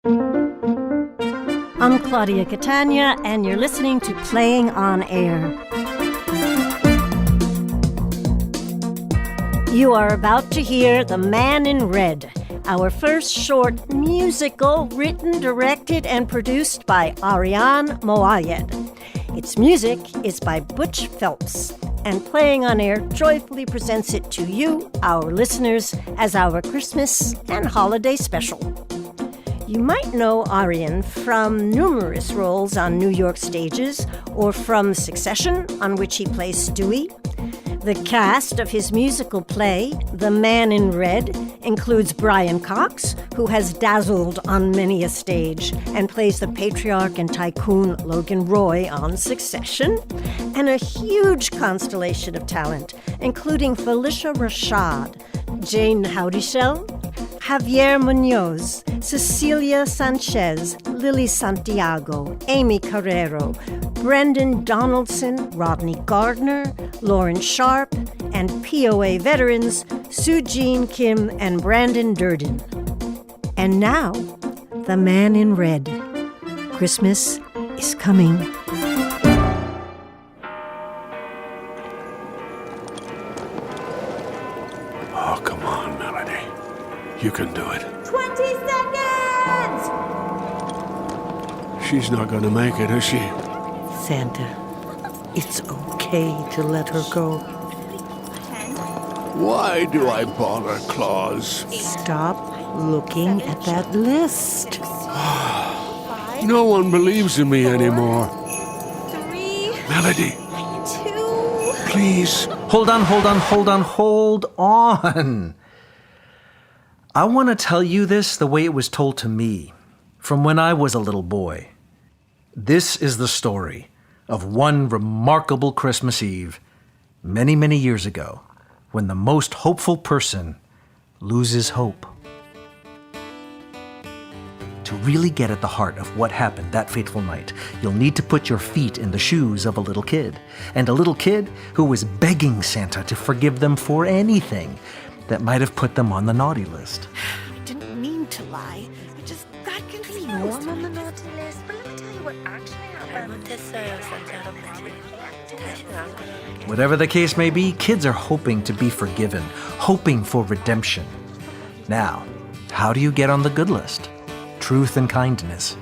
I'm Claudia Catania, and you're listening to Playing on Air. You are about to hear The Man in Red, our first short musical written, directed, and produced by Arian Moayed. Its music is by Butch Phelps, and Playing on Air joyfully presents it to you, our listeners, as our Christmas and holiday special. You might know Arian from numerous roles on New York stages or from Succession, on which he plays Stewie. The cast of his musical play, The Man in Red, includes Brian Cox, who has dazzled on many a stage and plays the patriarch and tycoon Logan Roy on Succession, and a huge constellation of talent, including Felicia Rashad, Jane Houdyshell, Javier Munoz, Cecilia Sanchez, Lily Santiago, Amy Carrero, Brendan Donaldson, Rodney Gardner, Lauren Sharp, and POA veterans Soo-Jean Kim and Brandon Durden. And now, The Man in Red. Christmas is coming. Oh, come on, Melody. You can do it. 20 seconds! She's not gonna make it, is she? Santa, it's okay to let her go. Why do I bother, Claus? Stop looking at that list. No one believes in me anymore. 3, Melody, 2... please. Hold on. I want to tell you this the way it was told to me, from when I was a little boy. This is the story of one remarkable Christmas Eve, many, many years ago, when the most hopeful person loses hope. To really get at the heart of what happened that fateful night, you'll need to put your feet in the shoes of a little kid, and a little kid who was begging Santa to forgive them for anything that might have put them on the naughty list. I didn't mean to lie. I just got confused. No one on the naughty list, but let me tell you what actually happened. Whatever the case may be, kids are hoping to be forgiven, hoping for redemption. Now, how do you get on the good list? Truth and kindness.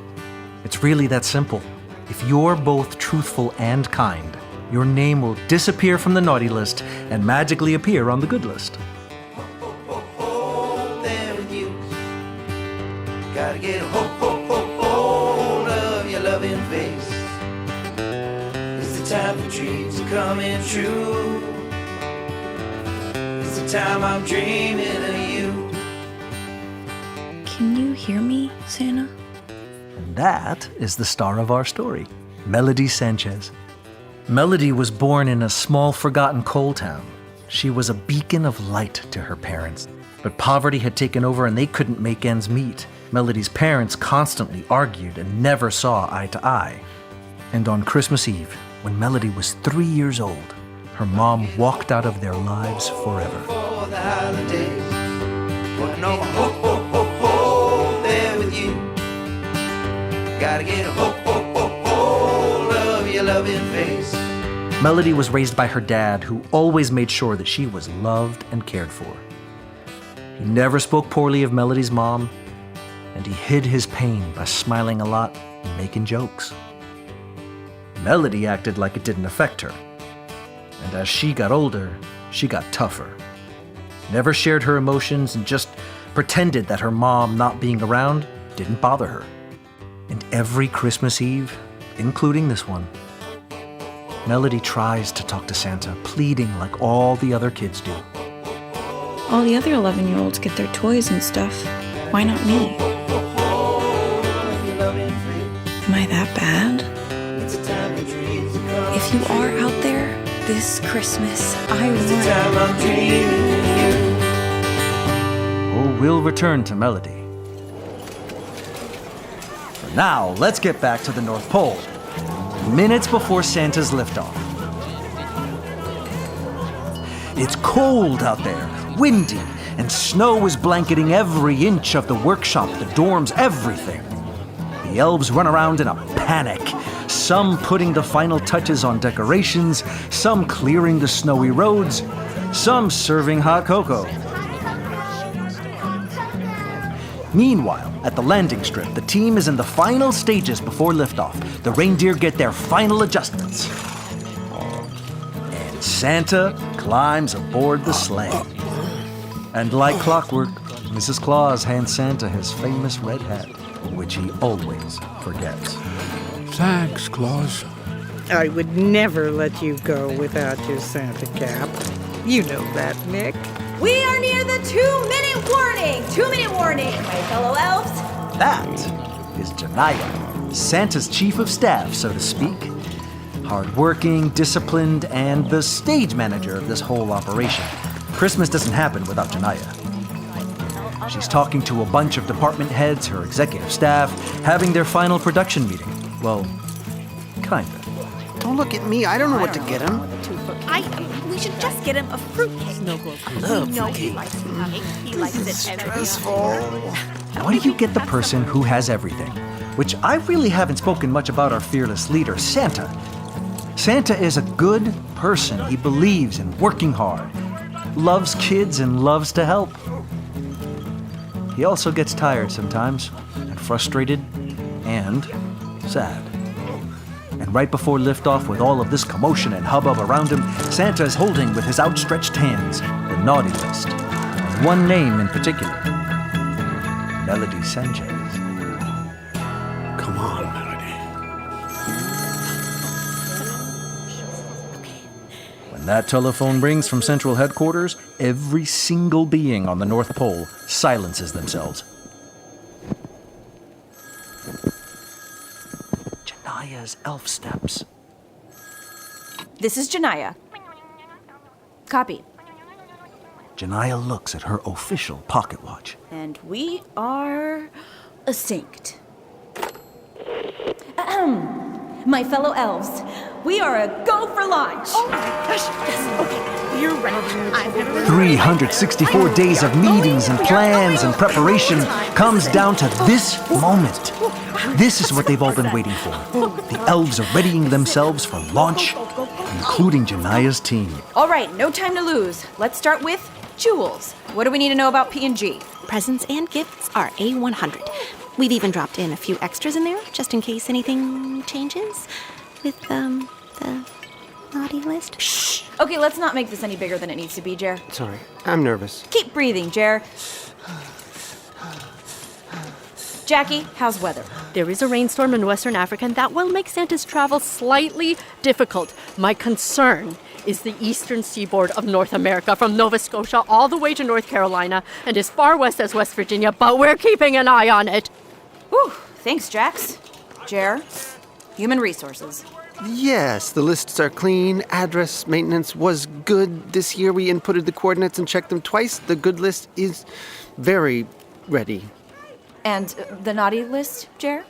It's really that simple. If you're both truthful and kind, your name will disappear from the naughty list and magically appear on the good list. There with you. Gotta get a hold of your loving face. It's the time for dreams are coming true. It's the time I'm dreaming of you. Can you hear me, Santa? And that is the star of our story, Melody Sanchez. Melody was born in a small, forgotten coal town. She was a beacon of light to her parents. But poverty had taken over and they couldn't make ends meet. Melody's parents constantly argued and never saw eye to eye. And on Christmas Eve, when Melody was 3 years old, her mom walked out of their lives forever. For the holidays, putting on my ho there with you. Gotta get a hold of your loving face. Melody was raised by her dad, who always made sure that she was loved and cared for. He never spoke poorly of Melody's mom, and he hid his pain by smiling a lot and making jokes. Melody acted like it didn't affect her, and as she got older, she got tougher. Never shared her emotions and just pretended that her mom not being around didn't bother her. And every Christmas Eve, including this one, Melody tries to talk to Santa, pleading like all the other kids do. All the other 11-year-olds get their toys and stuff. Why not me? Am I that bad? If you are out there this Christmas, I want... Oh, we'll return to Melody. For now, let's get back to the North Pole. Minutes before Santa's liftoff. It's cold out there, windy, and snow is blanketing every inch of the workshop, the dorms, everything. The elves run around in a panic, some putting the final touches on decorations, some clearing the snowy roads, some serving hot cocoa. Meanwhile, at the landing strip, the team is in the final stages before liftoff. The reindeer get their final adjustments. And Santa climbs aboard the sleigh. And like clockwork, Mrs. Claus hands Santa his famous red hat, which he always forgets. Thanks, Claus. I would never let you go without your Santa cap. You know that, Nick. We are near the 2-minute warning! 2-minute warning, my fellow elves! That is Janaya, Santa's chief of staff, so to speak. Hardworking, disciplined, and the stage manager of this whole operation. Christmas doesn't happen without Janaya. She's talking to a bunch of department heads, her executive staff, having their final production meeting. Well, kinda. Don't look at me. I don't know what to get him. We should just get him a fruitcake. No, he likes it. He likes it. Stressful. What do you get the person who has everything? Which I really haven't spoken much about our fearless leader, Santa. Santa is a good person. He believes in working hard, loves kids, and loves to help. He also gets tired sometimes, and frustrated, and sad. And right before liftoff, with all of this commotion and hubbub around him, Santa is holding with his outstretched hands the naughty list. And one name in particular, Melody Sanchez. Come on, Melody. When that telephone rings from Central Headquarters, every single being on the North Pole silences themselves. Janaya's elf steps. This is Janaya. Copy. Janaya looks at her official pocket watch. And we are synced. Ahem. My fellow elves, we are a go for launch. Oh my gosh, yes, okay, you're right. I've never 364 days of meetings and plans and preparation comes down to this moment. This is what they've all been waiting for. The elves are readying themselves for launch, including Janaya's team. All right, no time to lose. Let's start with jewels. What do we need to know about P&G? Presents and gifts are A100. We've even dropped in a few extras in there, just in case anything changes with, the naughty list. Shh. Okay, let's not make this any bigger than it needs to be, Jer. Sorry, I'm nervous. Keep breathing, Jer. Jackie, how's weather? There is a rainstorm in Western Africa, and that will make Santa's travel slightly difficult. My concern is the eastern seaboard of North America, from Nova Scotia all the way to North Carolina, and as far west as West Virginia, but we're keeping an eye on it. Whew, thanks, Jax. Jer, human resources. Yes, the lists are clean. Address maintenance was good. This year we inputted the coordinates and checked them twice. The good list is very ready. And the naughty list, Jer?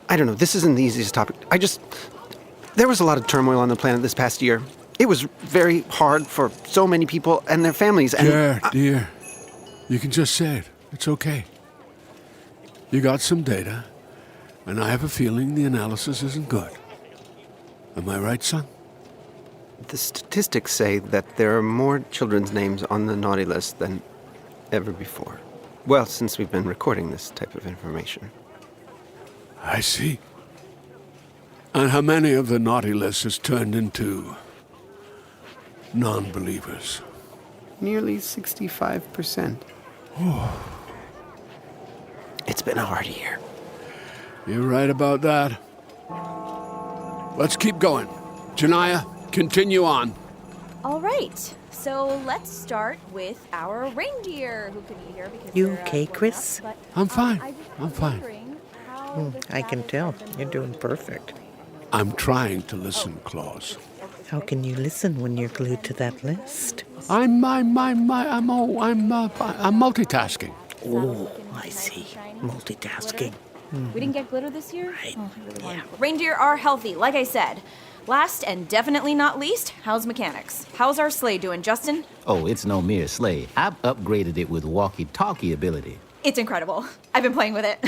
I don't know, this isn't the easiest topic. There was a lot of turmoil on the planet this past year. It was very hard for so many people and their families. And Jer, dear, you can just say it. It's okay. You got some data, and I have a feeling the analysis isn't good. Am I right, son? The statistics say that there are more children's names on the naughty list than ever before. Well, since we've been recording this type of information. I see. And how many of the naughty list has turned into non-believers? Nearly 65%. It's been a hard year. You're right about that. Let's keep going. Janaya, continue on. All right, so let's start with our reindeer who can be here because You they're, okay, grown Chris? up, but, I'm fine. I just I'm was fine. wondering how the I can status tell. of the You're doing naughty perfect. I'm trying to listen, Claus. How can you listen when you're glued to that list? I'm multitasking. Oh, I see. Multitasking. We didn't get glitter this year? Oh, I really wanted to. Reindeer are healthy, like I said. Last and definitely not least, how's mechanics? How's our sleigh doing, Justin? Oh, it's no mere sleigh. I've upgraded it with walkie-talkie ability. It's incredible. I've been playing with it.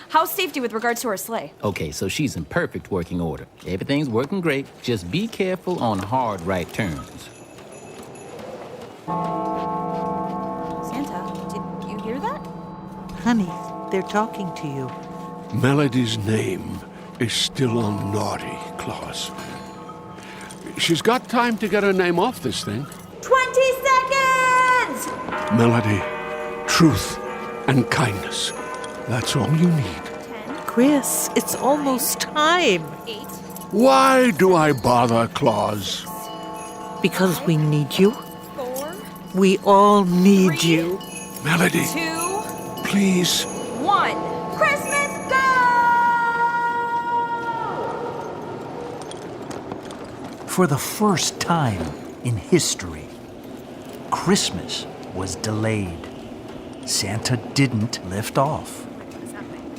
How's safety with regards to our sleigh? Okay, so she's in perfect working order. Everything's working great. Just be careful on hard right turns. Santa, did you hear that? Honey, they're talking to you. Melody's name is still on naughty, Claus. She's got time to get her name off this thing. 20 seconds! Melody, truth, and kindness. That's all you need. 10, Chris, it's almost time. 8, Why do I bother, Claus? Because we need you. 4, We all need you. Melody, 2, please. 1. Christmas go! For the first time in history, Christmas was delayed. Santa didn't lift off.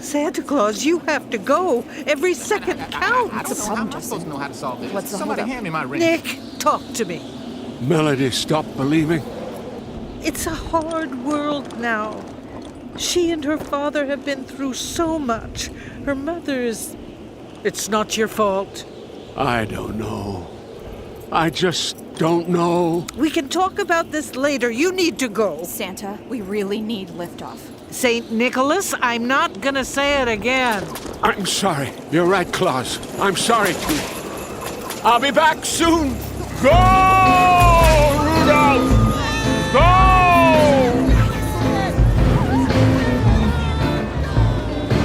Santa Claus, you have to go. Every second counts. I don't know how I'm supposed to know how to solve this. What's the Somebody holdup? hand me my ring. Nick, talk to me. Melody, stop believing. It's a hard world now. She and her father have been through so much. Her mother is... It's not your fault. I don't know. I just don't know. We can talk about this later. You need to go. Santa, we really need liftoff. St. Nicholas, I'm not gonna say it again. I'm sorry. You're right, Claus. I'm sorry. I'll be back soon. Go, Rudolph! Go!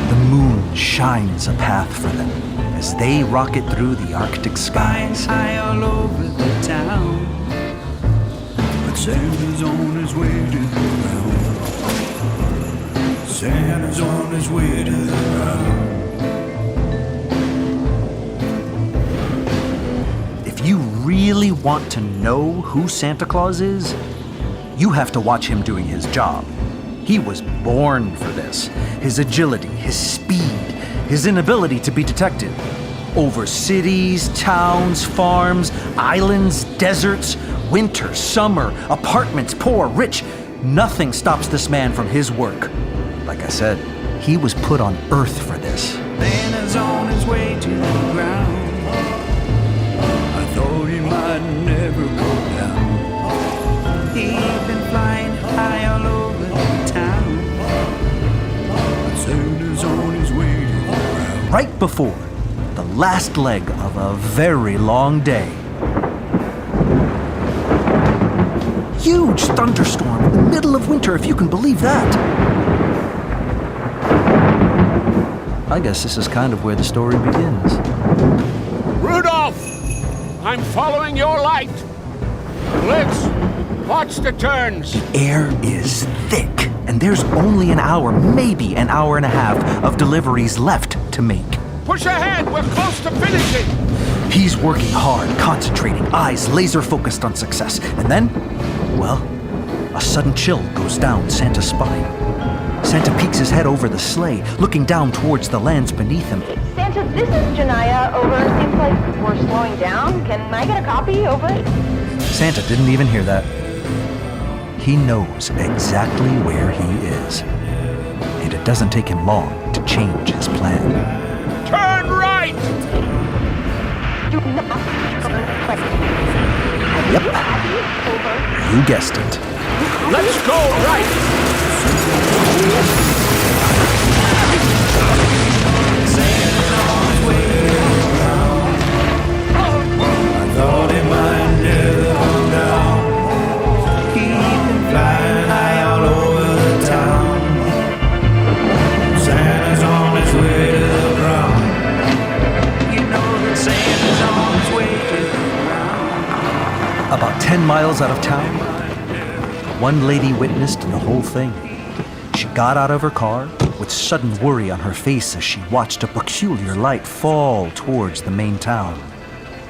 The moon shines a path for them as they rocket through the Arctic skies. High all over the town, but Santa's on his way to the ground. Santa's on his way to the ground. If you really want to know who Santa Claus is, you have to watch him doing his job. He was born for this. His agility, his speed, his inability to be detected. Over cities, towns, farms, islands, deserts, winter, summer, apartments, poor, rich, nothing stops this man from his work. Like I said, he was put on Earth for this. Santa's on his way to the ground. I thought he might never go down. He's been flying high all over the town. Santa's on his way to the ground. Right before the last leg of a very long day. Huge thunderstorm in the middle of winter, if you can believe that. I guess this is kind of where the story begins. Rudolph! I'm following your light. Blitz, watch the turns. The air is thick, and there's only an hour, maybe an hour and a half, of deliveries left to make. Push ahead, we're close to finishing. He's working hard, concentrating, eyes laser focused on success. And then, well, a sudden chill goes down Santa's spine. Santa peeks his head over the sleigh, looking down towards the lands beneath him. Santa, this is Janaya. Over. Seems like we're slowing down. Can I get a copy? Over. Santa didn't even hear that. He knows exactly where he is. And it doesn't take him long to change his plan. Turn right! Yep. You guessed it. Let's go right! I thought he might never come down. He's been flying high all over the town. Santa's on his way to the ground. You know that Santa's on his way to the ground. About 10 miles out of town, one lady witnessed the whole thing. She got out of her car with sudden worry on her face as she watched a peculiar light fall towards the main town.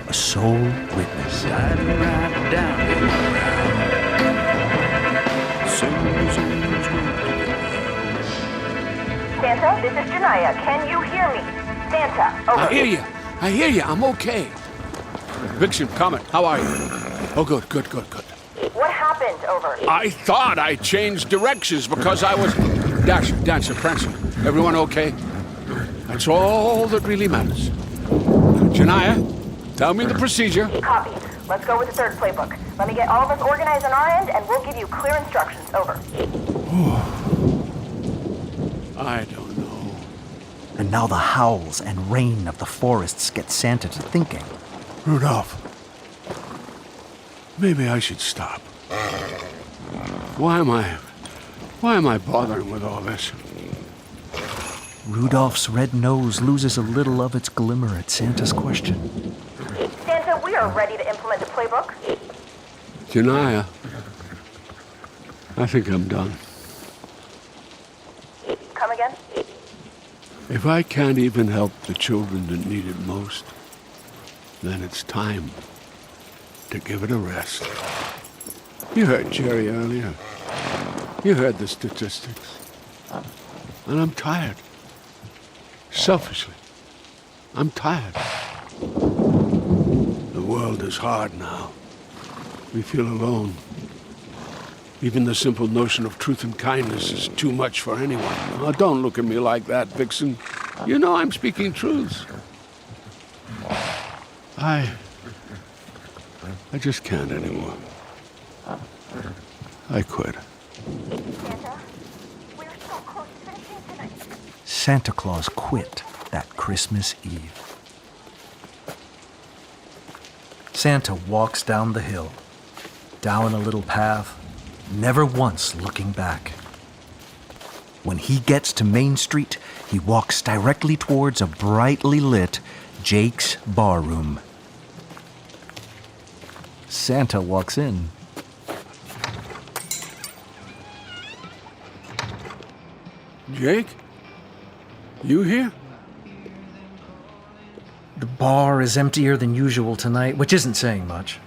A sole witness. Sliding right down the ground. Santa's on his way to the ground. Santa, this is Janaya. Can you hear me? Santa, over. I hear you. I'm okay. Vixen, Comet, how are you? Oh, good. What happened, over? I thought I changed directions because I was... Dancer, Prancer, everyone okay? That's all that really matters. Janaya, tell me the procedure. Copy. Let's go with the third playbook. Let me get all of us organized on our end, and we'll give you clear instructions. Over. I don't know. And now the howls and rain of the forests get Santa to thinking. Rudolph, maybe I should stop. Why am I bothering with all this? Rudolph's red nose loses a little of its glimmer at Santa's question. Santa, we are ready to implement the playbook. Janaya, I think I'm done. Come again? If I can't even help the children that need it most, then it's time to give it a rest. You heard Jerry earlier. You heard the statistics. And I'm tired. Selfishly, I'm tired. The world is hard now. We feel alone. Even the simple notion of truth and kindness is too much for anyone. Oh, don't look at me like that, Vixen. You know I'm speaking truths. I just can't anymore. I quit. Santa, we're so close to finishing tonight. Santa Claus quit that Christmas Eve. Santa walks down the hill, down a little path, never once looking back. When he gets to Main Street, he walks directly towards a brightly lit Jake's Bar Room. Santa walks in. Jake? You here? The bar is emptier than usual tonight, which isn't saying much.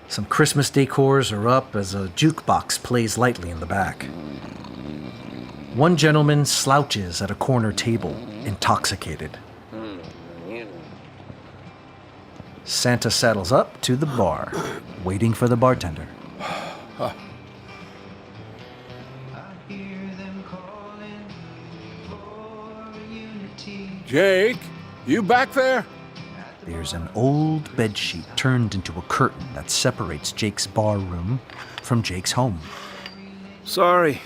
Some Christmas decors are up as a jukebox plays lightly in the back. One gentleman slouches at a corner table, intoxicated. Santa saddles up to the bar, waiting for the bartender. Jake, you back there? There's an old bedsheet turned into a curtain that separates Jake's bar room from Jake's home. Sorry.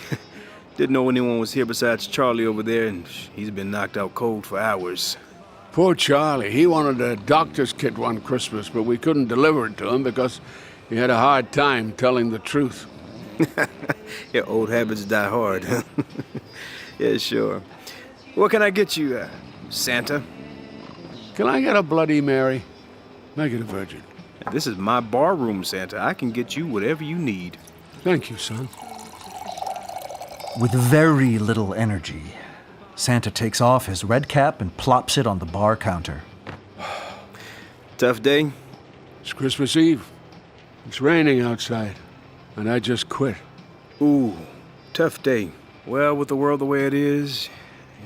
Didn't know anyone was here besides Charlie over there, and he's been knocked out cold for hours. Poor Charlie. He wanted a doctor's kit one Christmas, but we couldn't deliver it to him because he had a hard time telling the truth. Yeah, old habits die hard. Yeah, sure. What can I get you, Santa? Can I get a Bloody Mary? Make it a virgin. This is my bar room, Santa. I can get you whatever you need. Thank you, son. With very little energy, Santa takes off his red cap and plops it on the bar counter. Tough day? It's Christmas Eve. It's raining outside, and I just quit. Ooh, tough day. Well, with the world the way it is,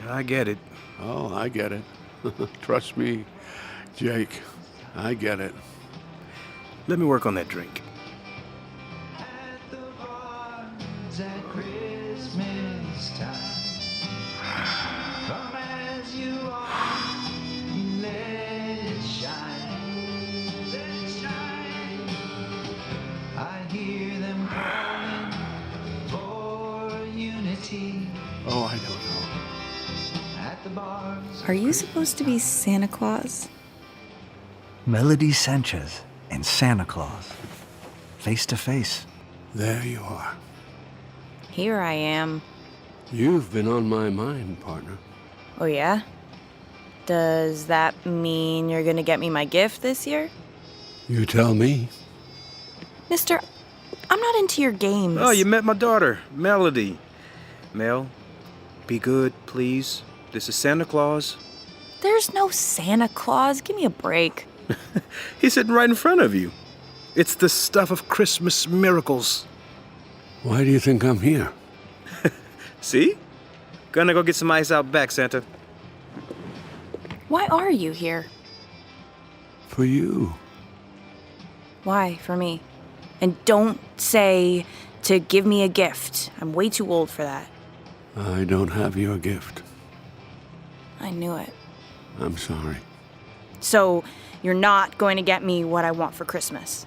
I get it. Oh, I get it. Trust me, Jake. I get it. Let me work on that drink. Oh, I don't know. Are you supposed to be Santa Claus? Melody Sanchez and Santa Claus, face to face. There you are. Here I am. You've been on my mind, partner. Oh, yeah? Does that mean you're gonna get me my gift this year? You tell me. Mister, I'm not into your games. Oh, you met my daughter, Melody. Mel, be good, please. This is Santa Claus. There's no Santa Claus. Give me a break. He's sitting right in front of you. It's the stuff of Christmas miracles. Why do you think I'm here? See? Gonna go get some ice out back, Santa. Why are you here? For you. Why for me? And don't say to give me a gift. I'm way too old for that. I don't have your gift. I knew it. I'm sorry. So, you're not going to get me what I want for Christmas?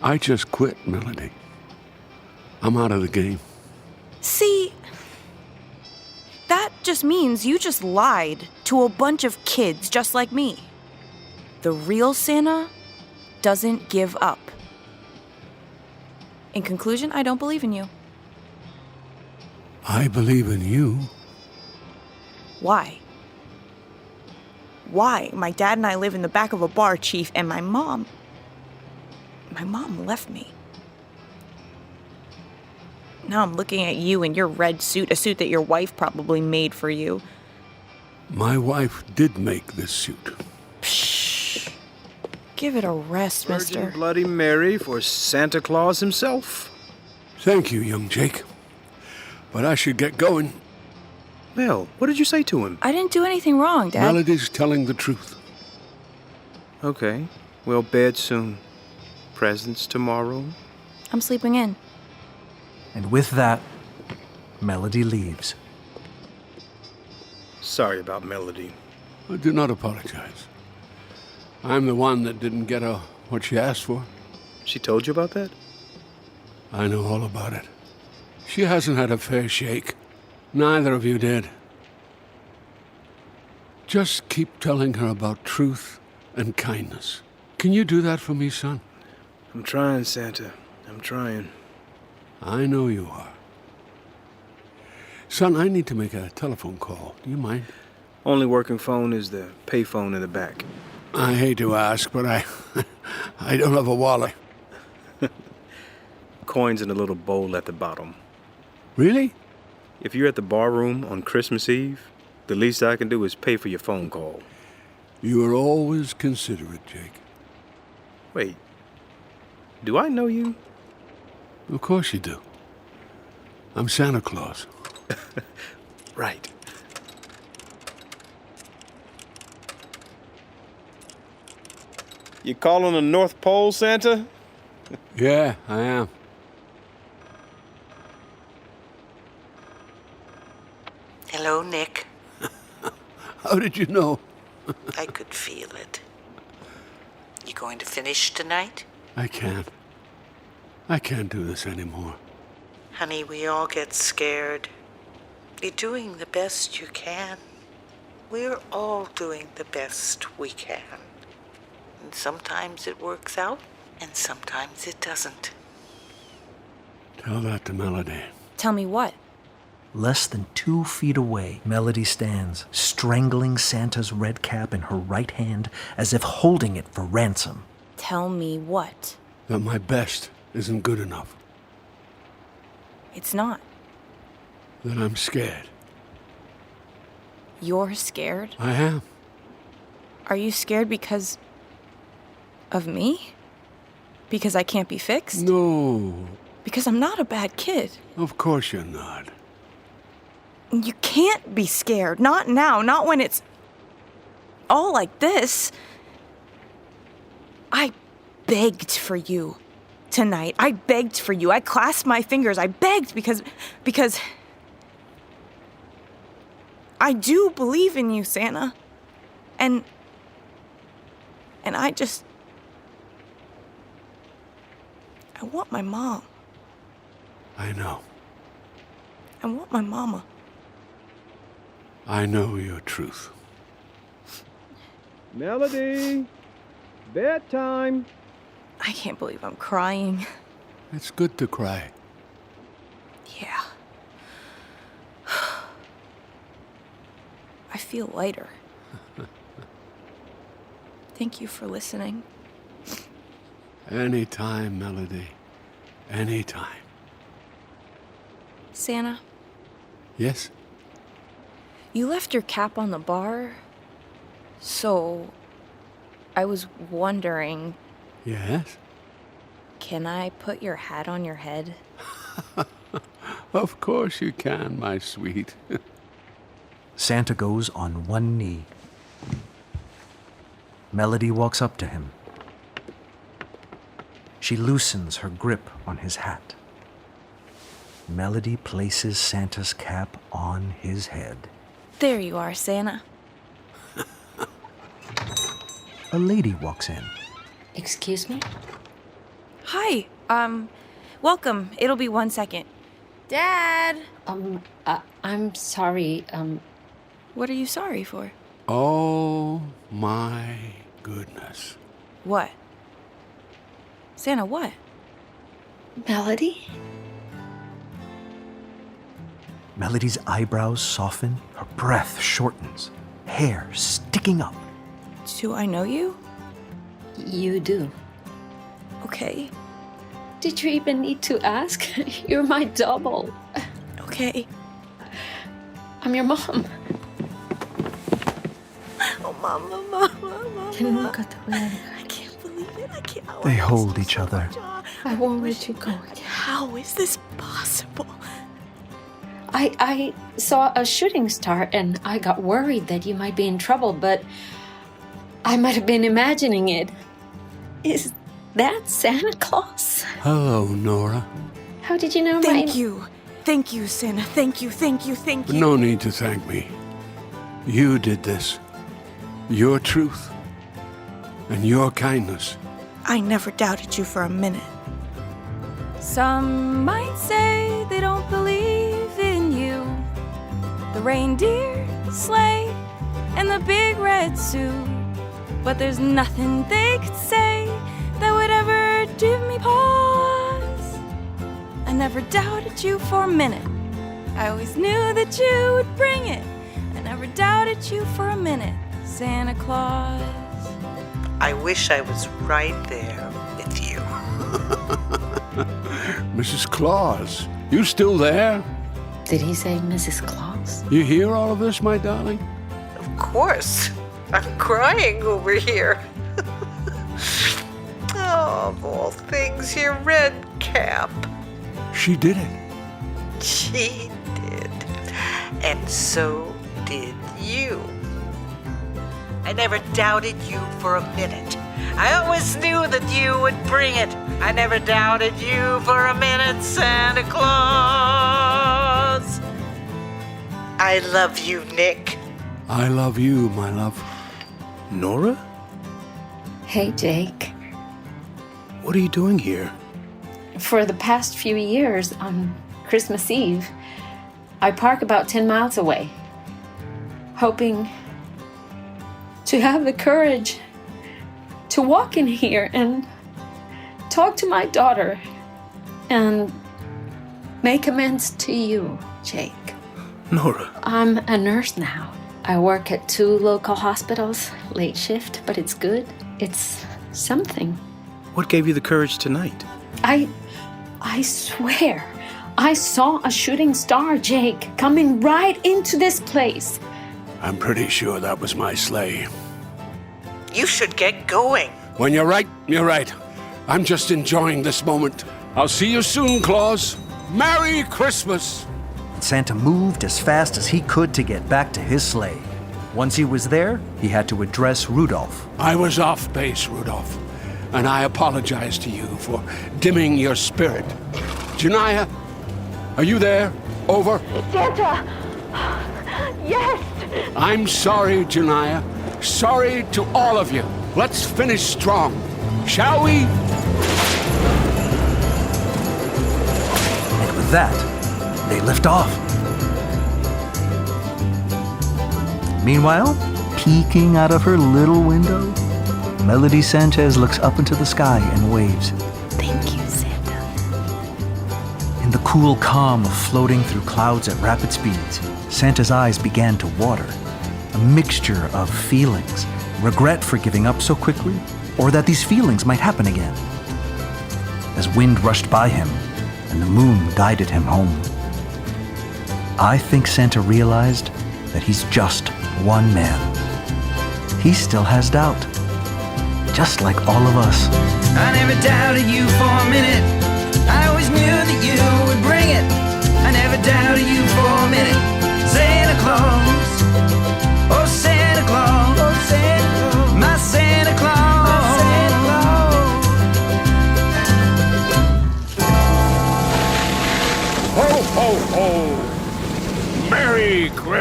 I just quit, Melody. I'm out of the game. See, that just means you just lied to a bunch of kids just like me. The real Santa doesn't give up. In conclusion, I don't believe in you. I believe in you. Why? Why? My dad and I live in the back of a bar, Chief, and my mom left me. Now I'm looking at you in your red suit, a suit that your wife probably made for you. My wife did make this suit. Psh. Give it a rest, Virgin mister. Bloody Mary for Santa Claus himself. Thank you, young Jake. But I should get going. Mel, what did you say to him? I didn't do anything wrong, Dad. Melody's telling the truth. Okay. Well, bed soon. Presents tomorrow. I'm sleeping in. And with that, Melody leaves. Sorry about Melody. Do not apologize. I'm the one that didn't get her what she asked for. She told you about that? I know all about it. She hasn't had a fair shake. Neither of you did. Just keep telling her about truth and kindness. Can you do that for me, son? I'm trying, Santa. I'm trying. I know you are. Son, I need to make a telephone call. Do you mind? Only working phone is the payphone in the back. I hate to ask, but I don't have a wallet. Coins in a little bowl at the bottom. Really? If you're at the bar room on Christmas Eve, the least I can do is pay for your phone call. You are always considerate, Jake. Wait, do I know you? Of course you do. I'm Santa Claus. Right. You calling the North Pole, Santa? Yeah, I am. Hello, Nick. How did you know? I could feel it. You going to finish tonight? I can't. I can't do this anymore. Honey, we all get scared. You're doing the best you can. We're all doing the best we can. And sometimes it works out, and sometimes it doesn't. Tell that to Melody. Tell me what? Less than 2 feet away, Melody stands, strangling Santa's red cap in her right hand as if holding it for ransom. Tell me what? That my best isn't good enough. It's not. That I'm scared. You're scared? I am. Are you scared because of me? Because I can't be fixed? No. Because I'm not a bad kid. Of course you're not. You can't be scared. Not now. Not when it's all like this. I begged for you tonight. I begged for you. I clasped my fingers. I begged because I do believe in you, Santa. And I want my mom. I know. I want my mama. I know your truth. Melody! Bedtime! I can't believe I'm crying. It's good to cry. Yeah. I feel lighter. Thank you for listening. Anytime, Melody. Anytime. Santa, Yes? you left your cap on the bar, so I was wondering, Yes? can I put your hat on your head? Of course you can, my sweet. Santa goes on one knee. Melody walks up to him. She loosens her grip on his hat. Melody places Santa's cap on his head. There you are, Santa. A lady walks in. Excuse me? Hi. Welcome. It'll be 1 second. Dad! I'm sorry, What are you sorry for? Oh, my goodness. What? Santa, what? Melody? Melody's eyebrows soften, her breath shortens, hair sticking up. Do I know you? You do. Okay. Did you even need to ask? You're my double. Okay. I'm your mom. Oh, Mama. Que nunca te voy a dejar. I can't believe it. I can't. They hold each other. I won't let you go. How is this possible? I saw a shooting star and I got worried that you might be in trouble, but I might have been imagining it. Is that Santa Claus? Hello, Nora. How did you know Thank you. Thank you, Santa. Thank you. No need to thank me. You did this. Your truth and your kindness. I never doubted you for a minute. Some might say they don't believe in you. The reindeer, sleigh, and the big red suit. But there's nothing they could say that would ever give me pause. I never doubted you for a minute. I always knew that you would bring it. I never doubted you for a minute, Santa Claus. I wish I was right there with you. Mrs. Claus, you still there? Did he say Mrs. Claus? You hear all of this, my darling? Of course. I'm crying over here. Oh, of all things, your red cap. She did it. She did. And so did you. I never doubted you for a minute. I always knew that you would bring it. I never doubted you for a minute, Santa Claus. I love you, Nick. I love you, my love. Nora? Hey, Jake. What are you doing here? For the past few years, on Christmas Eve, I park about 10 miles away, hoping to have the courage to walk in here and talk to my daughter and make amends to you, Jake. Nora. I'm a nurse now. I work at 2 local hospitals, late shift, but it's good. It's something. What gave you the courage tonight? I swear, I saw a shooting star, Jake, coming right into this place. I'm pretty sure that was my sleigh. You should get going. When you're right, you're right. I'm just enjoying this moment. I'll see you soon, Claus. Merry Christmas! Santa moved as fast as he could to get back to his sleigh. Once he was there, he had to address Rudolph. I was off base, Rudolph, and I apologize to you for dimming your spirit. Janiyah, are you there? Over. Santa! Yes! I'm sorry, Janiyah. Sorry to all of you. Let's finish strong, shall we? And with that, they lift off. Meanwhile, peeking out of her little window, Melody Sanchez looks up into the sky and waves. Thank you, Santa. In the cool calm of floating through clouds at rapid speeds, Santa's eyes began to water. A mixture of feelings, regret for giving up so quickly, or that these feelings might happen again. As wind rushed by him and the moon guided him home, I think Santa realized that he's just one man. He still has doubt, just like all of us. I never doubted you for a minute. I always knew that you would bring it. I never doubted you for a minute, Santa Claus.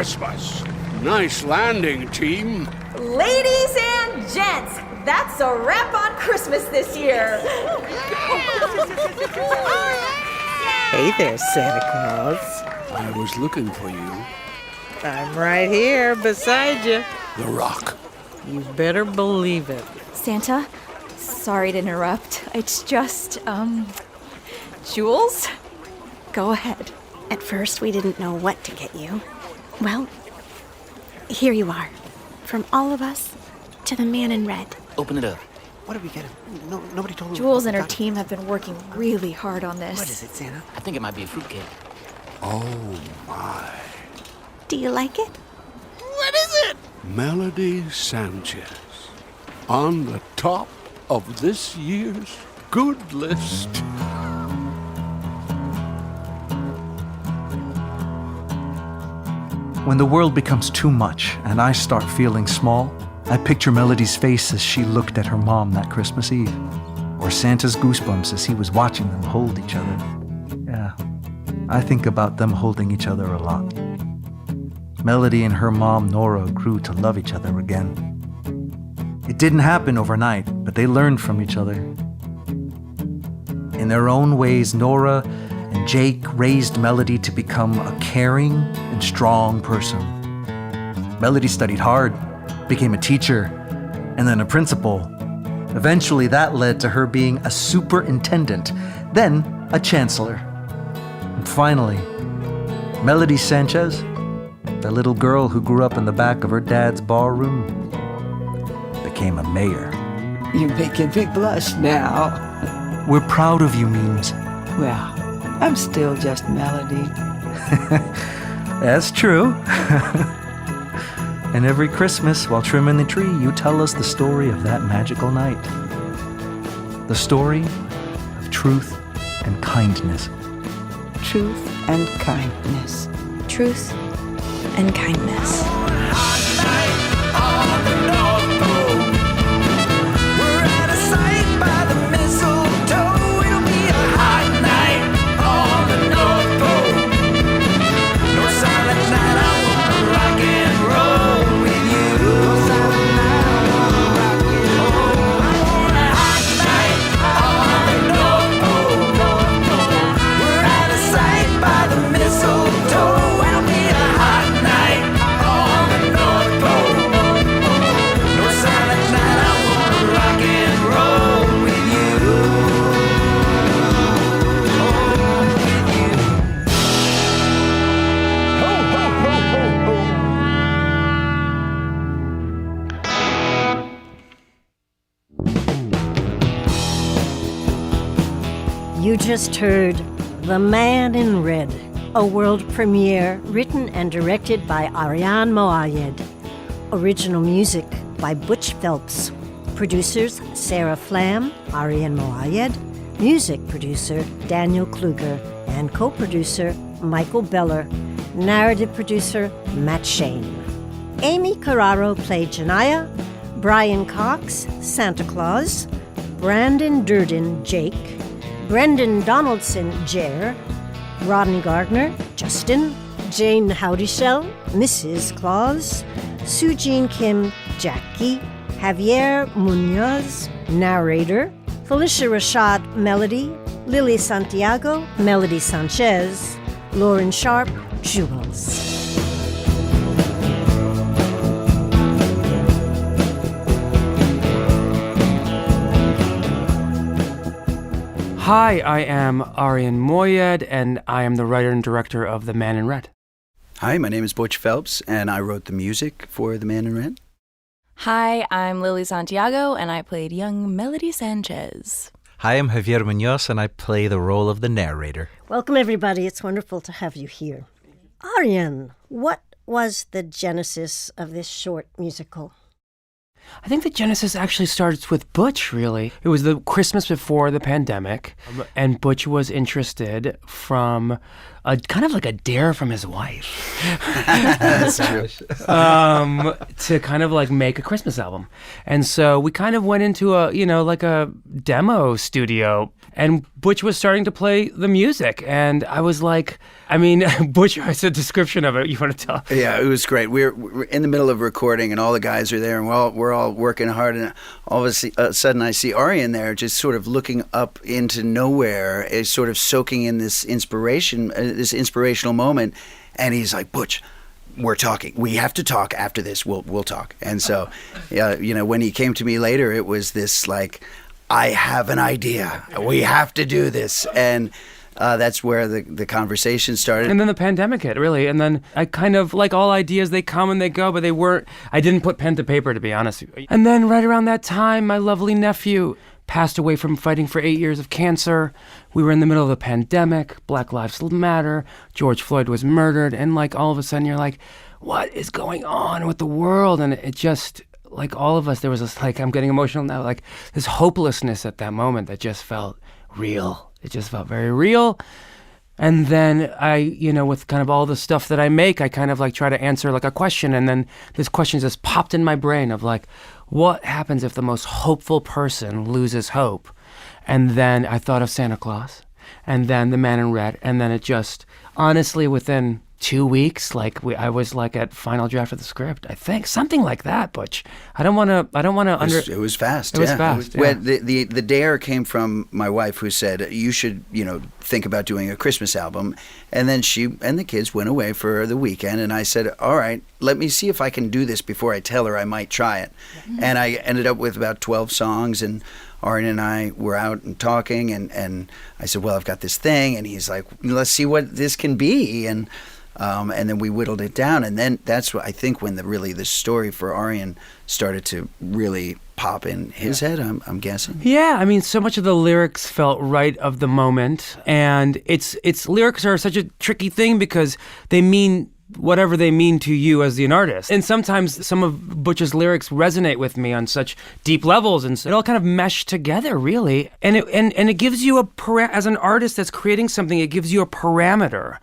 Christmas. Nice landing, team. Ladies and gents, that's a wrap on Christmas this year. Hey there, Santa Claus. I was looking for you. I'm right here beside you. The rock. You better believe it. Santa, sorry to interrupt. It's just, Jules? Go ahead. At first, we didn't know what to get you. Well, here you are. From all of us to the man in red. Open it up. What did we get? No, nobody told me. Jules and her team have been working really hard on this. What is it, Santa? I think it might be a fruitcake. Oh, my. Do you like it? What is it? Melody Sanchez. On the top of this year's good list. When the world becomes too much and I start feeling small, I picture Melody's face as she looked at her mom that Christmas Eve, or Santa's goosebumps as he was watching them hold each other. Yeah, I think about them holding each other a lot. Melody and her mom, Nora, grew to love each other again. It didn't happen overnight, but they learned from each other. In their own ways, Nora and Jake raised Melody to become a caring and strong person. Melody studied hard, became a teacher, and then a principal. Eventually, that led to her being a superintendent, then a chancellor. And finally, Melody Sanchez, the little girl who grew up in the back of her dad's barroom, became a mayor. You're making me blush now. We're proud of you, Memes. Well, I'm still just Melody. That's true. And every Christmas, while trimming the tree, you tell us the story of that magical night. The story of truth and kindness. Truth and kindness. Truth and kindness. You just heard The Man in Red, a world premiere written and directed by Arian Moayed. Original music by Butch Phelps. Producers Sarah Flam, Arian Moayed. Music producer Daniel Kluger. And co-producer Michael Beller. Narrative producer Matt Shane. Amy Carraro played Janaya. Brian Cox, Santa Claus. Brandon Durden, Jake. Brendan Donaldson, Jer, Rodney Gardner, Justin, Jane Howdyshell, Mrs. Claus, Sujin Kim, Jackie, Javier Munoz, narrator, Felicia Rashad, Melody, Lily Santiago, Melody Sanchez, Lauren Sharp, Jules. Hi, I am Arian Moayed, and I am the writer and director of The Man in Red. Hi, my name is Butch Phelps, and I wrote the music for The Man in Red. Hi, I'm Lily Santiago, and I played young Melody Sanchez. Hi, I'm Javier Munoz, and I play the role of the narrator. Welcome, everybody. It's wonderful to have you here. Arian, what was the genesis of this short musical? I think the genesis actually starts with Butch, really. It was the Christmas before the pandemic, and Butch was interested from kind of like a dare from his wife. That's true. To kind of like make a Christmas album. And so we kind of went into a demo studio, and Butch was starting to play the music. And I was like, Butch has a description of it. You want to tell? Yeah, it was great. We're in the middle of recording, and all the guys are there, and we're all working hard. And all of a sudden, I see Arian there, just sort of looking up into nowhere, is sort of soaking in this inspiration, this inspirational moment. And he's like, Butch, we're talking. We have to talk after this. We'll talk. And so, when he came to me later, it was this like, I have an idea. We have to do this. And that's where the conversation started. And then the pandemic hit, really. And then I kind of, like all ideas, they come and they go, but I didn't put pen to paper, to be honest. And then right around that time, my lovely nephew passed away from fighting for 8 years of cancer. We were in the middle of the pandemic. Black Lives Matter. George Floyd was murdered. And like all of a sudden, you're like, what is going on with the world? And it just, like all of us, there was this, like, I'm getting emotional now, like this hopelessness at that moment that just felt real. It just felt very real. And then I, with kind of all the stuff that I make, I kind of like try to answer like a question. And then this question just popped in my brain of like, what happens if the most hopeful person loses hope? And then I thought of Santa Claus, and then the Man in Red. And then it just, honestly, within 2 weeks, I was like at final draft of the script, I think, something like that. Butch, I don't want to. It was fast. It was fast. Yeah. The dare came from my wife, who said you should think about doing a Christmas album, and then she and the kids went away for the weekend, and I said, all right, let me see if I can do this before I tell her I might try it. Mm-hmm. And I ended up with about 12 songs, and Arian and I were out and talking, and I said, well, I've got this thing, and he's like, let's see what this can be, and then we whittled it down, and then that's what I think when the story for Arian started to really pop in his head. I'm guessing. Yeah, so much of the lyrics felt right of the moment, and its lyrics are such a tricky thing because they mean whatever they mean to you as an artist. And sometimes some of Butch's lyrics resonate with me on such deep levels, and so it all kind of mesh together, really. And it gives you as an artist that's creating something, it gives you a parameter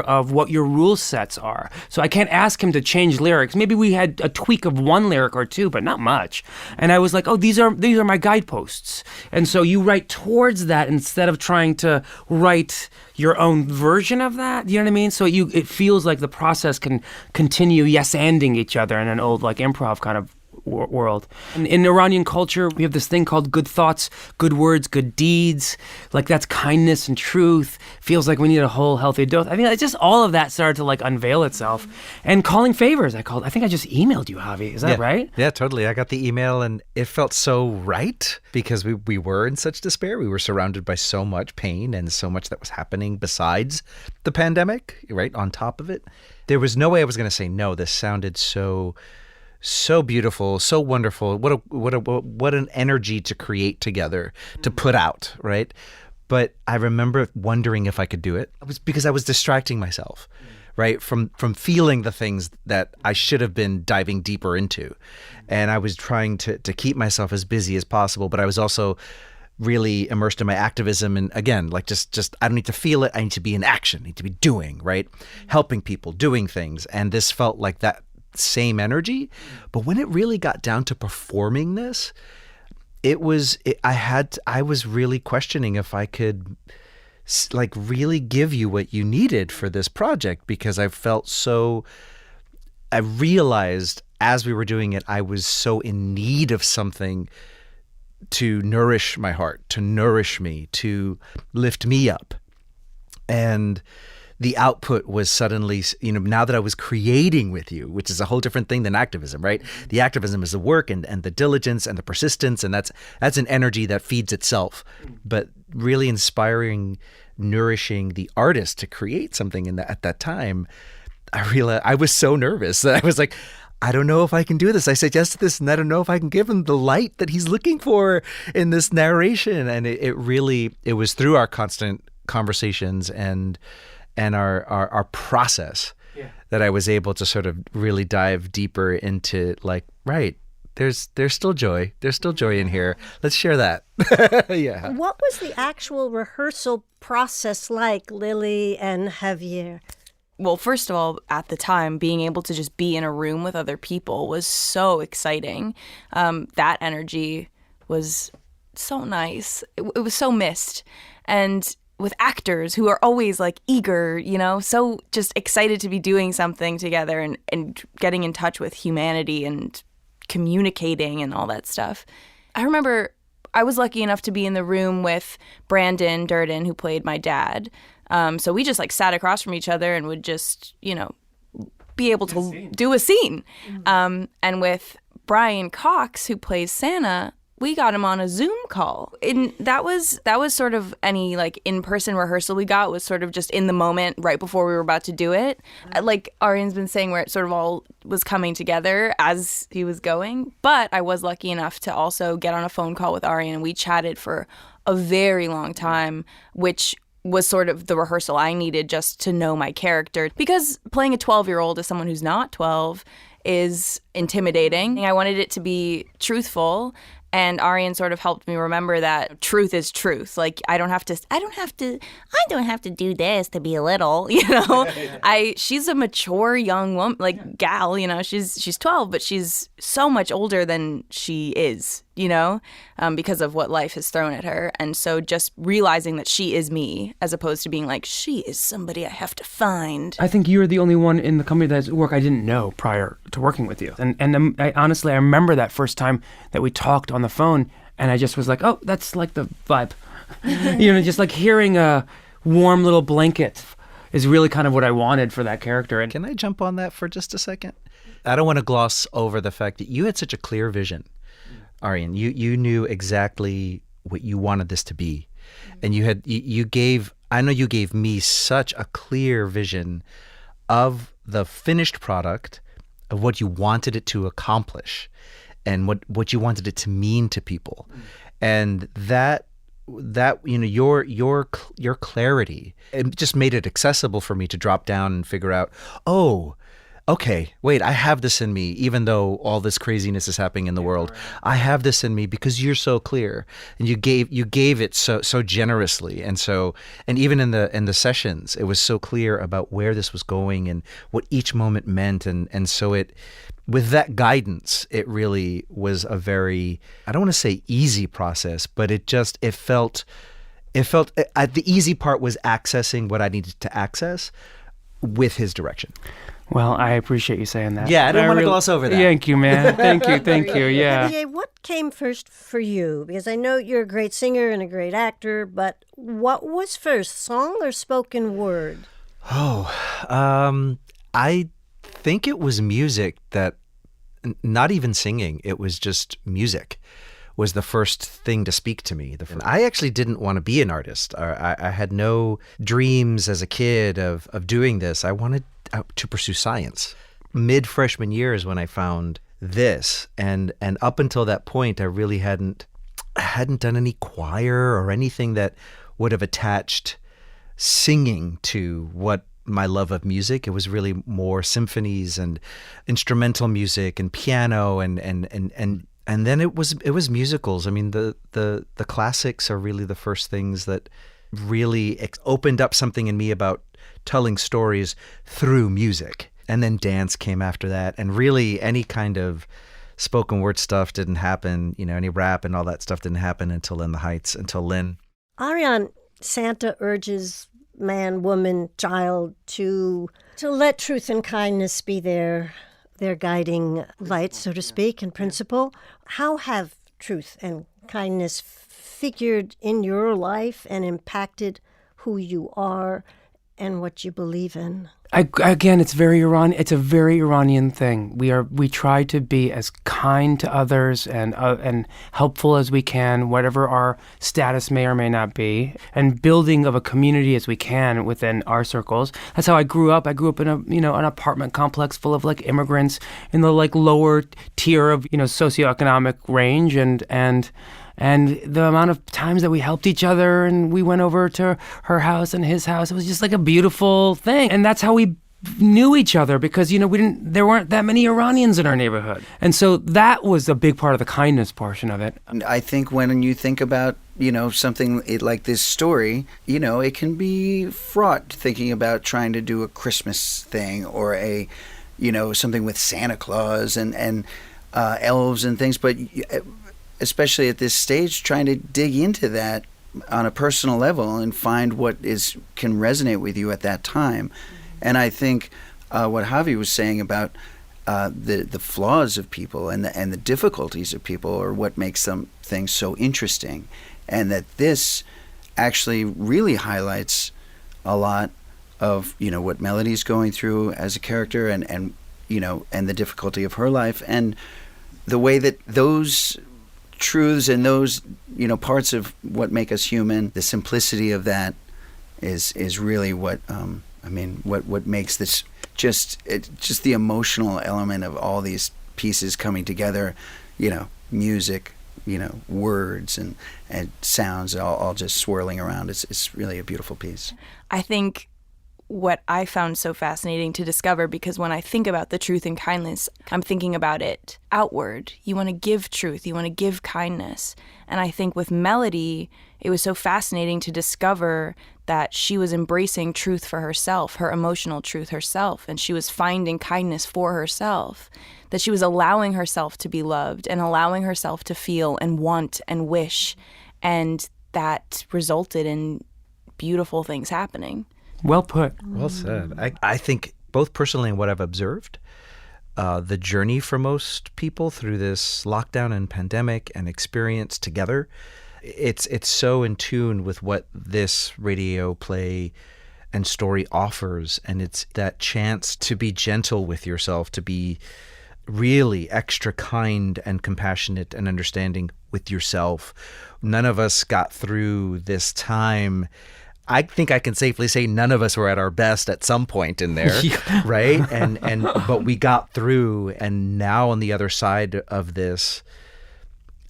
of what your rule sets are. So I can't ask him to change lyrics. Maybe we had a tweak of one lyric or two, but not much. And I was like, oh, these are my guideposts. And so you write towards that instead of trying to write your own version of that. You know what I mean? So it feels like the process can continue yes-anding each other in an old like improv kind of world. In Iranian culture, we have this thing called good thoughts, good words, good deeds. Like that's kindness and truth. Feels like we need a whole healthy dose. It's just all of that started to like unveil itself. And calling favors, I think I just emailed you, Javi. Is that right? Yeah, totally. I got the email and it felt so right because we were in such despair. We were surrounded by so much pain and so much that was happening besides the pandemic, right? On top of it. There was no way I was going to say no. This sounded so beautiful, so wonderful. What an energy to create together, to put out, right? But I remember wondering if I could do it. It was because I was distracting myself, right? From feeling the things that I should have been diving deeper into. And I was trying to keep myself as busy as possible, but I was also really immersed in my activism. And again, like just I don't need to feel it. I need to be in action. I need to be doing, right? Helping people, doing things. And this felt like that same energy. But when it really got down to performing this, I was really questioning if I could like really give you what you needed for this project, because I realized as we were doing it, I was so in need of something to nourish my heart, to nourish me, to lift me up. And the output was suddenly, now that I was creating with you, which is a whole different thing than activism, right? The activism is the work and the diligence and the persistence, and that's an energy that feeds itself. But really inspiring, nourishing the artist to create something at that time, I realized I was so nervous that I was like, I don't know if I can do this. I suggested this, and I don't know if I can give him the light that he's looking for in this narration. And it was through our constant conversations and our process that I was able to sort of really dive deeper into like, right, There's still joy. There's still joy in here. Let's share that. Yeah. What was the actual rehearsal process like, Lily and Javier? Well, first of all, at the time, being able to just be in a room with other people was so exciting. That energy was so nice. It was so missed. And with actors who are always like eager, so just excited to be doing something together and getting in touch with humanity and communicating and all that stuff. I remember I was lucky enough to be in the room with Brandon Durden, who played my dad. So we just like sat across from each other and would just, be able to do a scene. And with Brian Cox, who plays Santa, we got him on a Zoom call. And that was sort of any like in-person rehearsal we got was sort of just in the moment right before we were about to do it. Like Arian's been saying, where it sort of all was coming together as he was going. But I was lucky enough to also get on a phone call with Arian, and we chatted for a very long time, which was sort of the rehearsal I needed just to know my character. Because playing a 12-year-old as someone who's not 12 is intimidating. I wanted it to be truthful, and Arian sort of helped me remember that truth is truth. Like I don't have to do this to be little, she's a mature young woman, like gal, she's 12, but she's so much older than she is, because of what life has thrown at her. And so just realizing that she is me, as opposed to being like, she is somebody I have to find. I think you're the only one in the company that's work I didn't know prior to working with you. And I honestly remember that first time that we talked on the phone, and I just was like, oh, that's like the vibe. Just like hearing a warm little blanket is really kind of what I wanted for that character. And can I jump on that for just a second? I don't want to gloss over the fact that you had such a clear vision, Arian. You knew exactly what you wanted this to be. And you gave me such a clear vision of the finished product, of what you wanted it to accomplish, and what you wanted it to mean to people. And that your clarity, it just made it accessible for me to drop down and figure out, oh, okay, wait, I have this in me, even though all this craziness is happening in the world. I have this in me because you're so clear, and you gave it so generously, and even in the sessions, it was so clear about where this was going and what each moment meant, and so it. With that guidance, it really was a very, I don't want to say easy process, but it felt, the easy part was accessing what I needed to access with his direction. Well, I appreciate you saying that. Yeah, I don't want to gloss over that. Thank you, man. Thank you. Yeah. Javier, what came first for you? Because I know you're a great singer and a great actor, but what was first, song or spoken word? I think it was music. That not even singing, it was just music was the first thing to speak to me. I actually didn't want to be an artist. I had no dreams as a kid of doing this. I wanted to pursue science. Mid-freshman year is when I found this, and up until that point, I really hadn't done any choir or anything that would have attached singing to what my love of music. It was really more symphonies and instrumental music and piano and then it was musicals. I mean, the classics are really the first things that really opened up something in me about telling stories through music. And then dance came after that, and really any kind of spoken word stuff didn't happen. Any rap and all that stuff didn't happen until In the Heights, until Lynn. Arian, Santa urges man, woman, child to let truth and kindness be their guiding light, so to speak, and principle. How have truth and kindness figured in your life and impacted who you are and what you believe in? Again, it's very Iranian. It's a very Iranian thing. We try to be as kind to others and helpful as we can, whatever our status may or may not be, and building of a community as we can within our circles. That's how I grew up. I grew up in an apartment complex full of like immigrants in the like lower tier of socioeconomic range, and the amount of times that we helped each other, and we went over to her house and his house, it was just like a beautiful thing. And that's how we knew each other because, there weren't that many Iranians in our neighborhood. And so that was a big part of the kindness portion of it. I think when you think about, something like this story, it can be fraught thinking about trying to do a Christmas thing or something with Santa Claus and elves and things. But especially at this stage, trying to dig into that on a personal level and find what can resonate with you at that time. And I think what Javi was saying about the flaws of people and the difficulties of people are what makes some things so interesting, and that this actually really highlights a lot of what Melody's going through as a character, and the difficulty of her life, and the way that those truths and those parts of what make us human, the simplicity of that is really what what makes this just the emotional element of all these pieces coming together, music, words and sounds all just swirling around. It's really a beautiful piece. I think what I found so fascinating to discover, because when I think about the truth and kindness, I'm thinking about it outward. You want to give truth, you want to give kindness. And I think with Melody, it was so fascinating to discover that she was embracing truth for herself, her emotional truth herself, and she was finding kindness for herself, that she was allowing herself to be loved and allowing herself to feel and want and wish, and that resulted in beautiful things happening. Well put. Well said. I think both personally and what I've observed, the journey for most people through this lockdown and pandemic and experience together, it's so in tune with what this radio play and story offers. And it's that chance to be gentle with yourself, to be really extra kind and compassionate and understanding with yourself. None of us got through this time. I think I can safely say none of us were at our best at some point in there, right? But we got through, and now on the other side of this,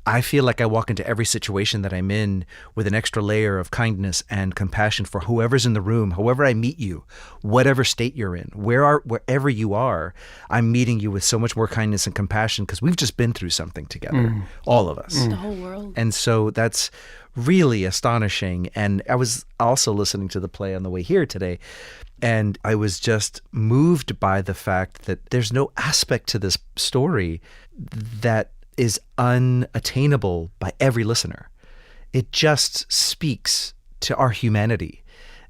I feel like I walk into every situation that I'm in with an extra layer of kindness and compassion for whoever's in the room, however I meet you, whatever state you're in, wherever you are, I'm meeting you with so much more kindness and compassion because we've just been through something together, all of us. The whole world. And so that's really astonishing. And I was also listening to the play on the way here today, and I was just moved by the fact that there's no aspect to this story that is unattainable by every listener. It just speaks to our humanity.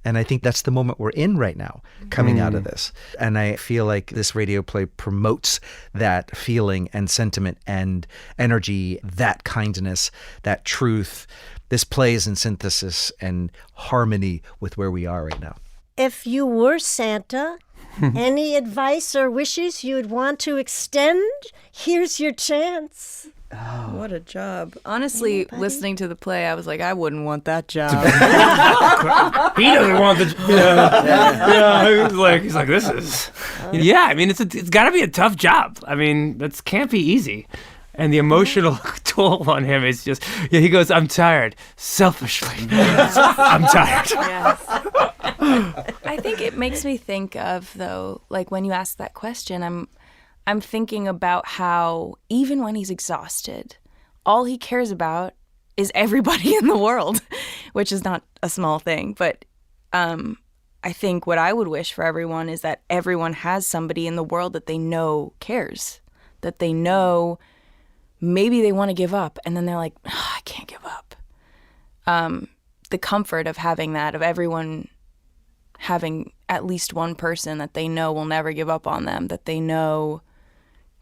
And I think that's the moment we're in right now, coming out of this. And I feel like this radio play promotes that feeling and sentiment and energy, that kindness, that truth. This play is in synthesis and harmony with where we are right now. If you were Santa, any advice or wishes you'd want to extend? Here's your chance. Oh. What a job. Honestly, listening to the play, I was like, I wouldn't want that job. He doesn't want the he's like, this is... Yeah, I mean, it's got to be a tough job. I mean, that can't be easy. And the emotional toll on him is just... Yeah, he goes, I'm tired. Selfishly. I'm tired. Yes. I think it makes me think of, though, like when you ask that question, I'm thinking about how even when he's exhausted, all he cares about is everybody in the world, which is not a small thing. But I think what I would wish for everyone is that everyone has somebody in the world that they know cares, that they know maybe they want to give up, and then they're like, I can't give up. The comfort of having that, of everyone having at least one person that they know will never give up on them, that they know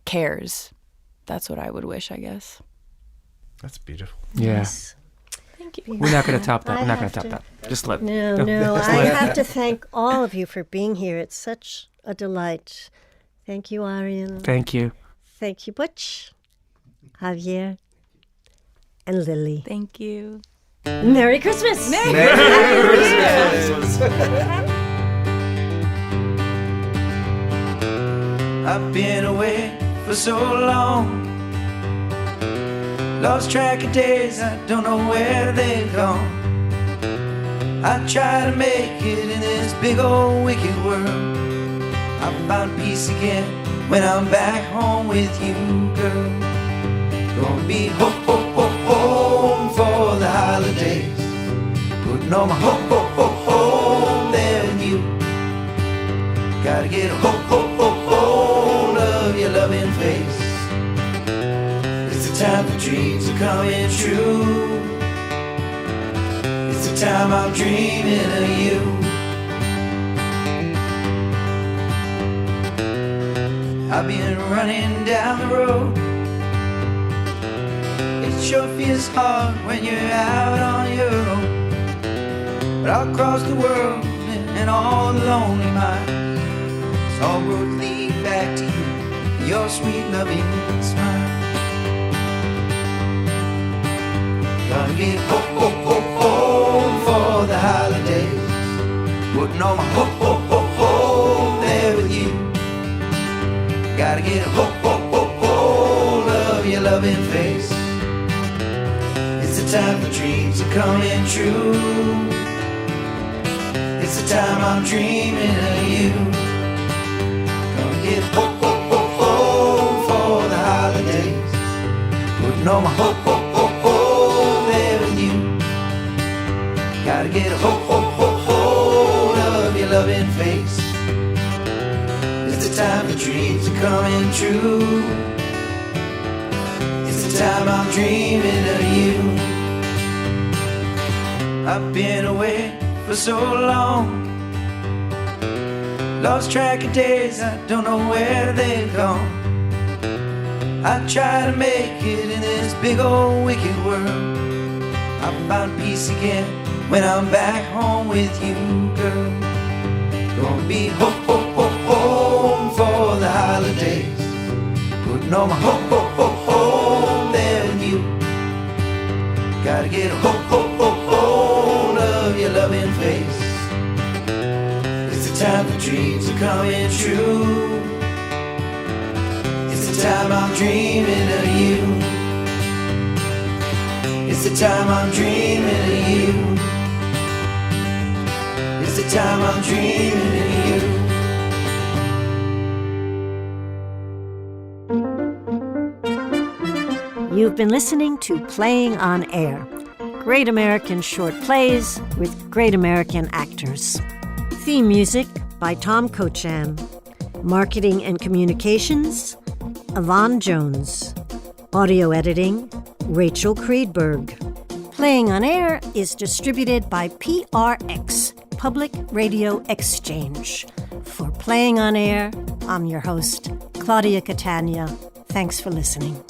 cares. That's what I would wish, I guess. That's beautiful. Yeah. Yes. Thank you. We're not going to top that. We're not going to top that. Just let... No. I have to thank all of you for being here. It's such a delight. Thank you, Arian. Thank you. Thank you, Butch, Javier, and Lily. Thank you. Merry Christmas! Merry Christmas! I've been away for so long, lost track of days, I don't know where they've gone. I try to make it in this big old wicked world. I found peace again when I'm back home with you, girl. Gonna be home for the holidays. Putting on my home there with you. Gotta get hold of your loving face. It's the time for dreams are coming true. It's the time I'm dreaming of you. I've been running down the road. It sure feels hard when you're out on your own. But I'll cross the world and all the lonely miles. All roads lead back to you, your sweet loving smile. Gonna get home for the holidays. Putting on my home there with you. Gotta get hold of your loving face. It's the time the dreams are coming true. It's the time I'm dreaming of you. Get home for the holidays. Putting on my home there with you. Gotta get hold of your loving face. It's the time the dreams are coming true. It's the time I'm dreaming of you. I've been away for so long. Lost track of days, I don't know where they've gone. I try to make it in this big old wicked world. I found peace again when I'm back home with you, girl. Gonna be home for the holidays. Putting on my home there with you. Gotta get hold of your loving face. It's the time the dreams are coming true. It's the time I'm dreaming of you. It's the time I'm dreaming of you. It's the time I'm dreaming of you. You've been listening to Playing on Air, great American short plays with great American actors. Theme music by Tom Cochan. Marketing and communications, Yvonne Jones. Audio editing, Rachel Creedberg. Playing on Air is distributed by PRX, Public Radio Exchange. For Playing on Air, I'm your host, Claudia Catania. Thanks for listening.